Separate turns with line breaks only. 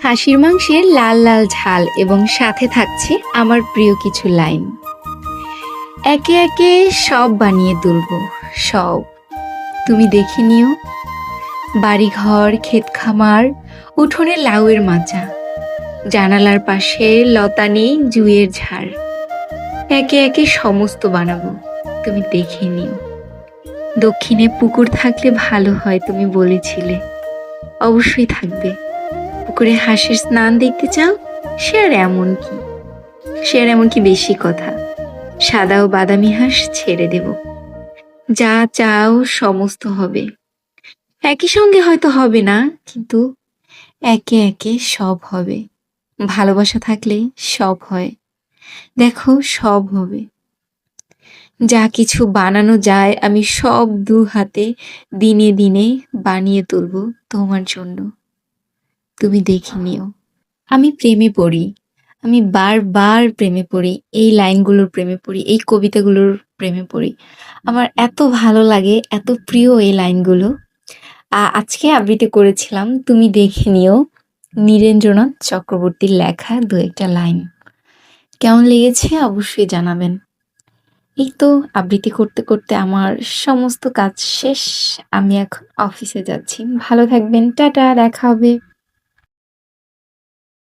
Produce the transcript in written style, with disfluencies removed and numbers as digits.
খাসির মাংসের লাল লাল ঝাল এবং সাথে থাকছে আমার প্রিয় কিছু লাইন। একে একে সব বানিয়ে তুলবো, সব। তুমি দেখে নিও। বাড়িঘর, ক্ষেত খামার, উঠোনে লাউয়ের মাচা, জানালার পাশে লতানি জুঁইয়ের ঝাড়। একে একে সমস্ত বানাবো, তুমি দেখে নিও। দক্ষিণে পুকুর থাকলে ভালো হয় তুমি বলেছিলে, অবশ্যই থাকবে। পুকুরে হাঁসের স্নান দেখতে চাও? সে আর এমন কি, সে আর এমন কি বেশি কথা। সাদা ও বাদামি হাঁস ছেড়ে দেব, যা চাও সমস্ত হবে। একই সঙ্গে হয়তো হবে না, কিন্তু একে একে সব হবে। ভালোবাসা থাকলে সব হয়, দেখো সব হবে। যা কিছু বানানো যায় আমি সব দু হাতে দিনে দিনে বানিয়ে তুলব তোমার জন্য, তুমি দেখে নিও। আমি প্রেমে পড়ি, আমি বারবার প্রেমে পড়ি, এই লাইনগুলোর প্রেমে পড়ি, এই কবিতাগুলোর প্রেমে পড়ি। আমার এত ভালো লাগে, এত প্রিয় এই লাইনগুলো। আজকে আবৃত্তি করেছিলাম, তুমি দেখে নিও, নীরেন্দ্রনাথ চক্রবর্তীর লেখা দু একটা লাইন। কেমন লেগেছে অবশ্যই জানাবেন। এই তো আবৃত্তি করতে করতে আমার সমস্ত কাজ শেষ। আমি এখন অফিসে যাচ্ছি। ভালো থাকবেন, টাটা, দেখা হবে।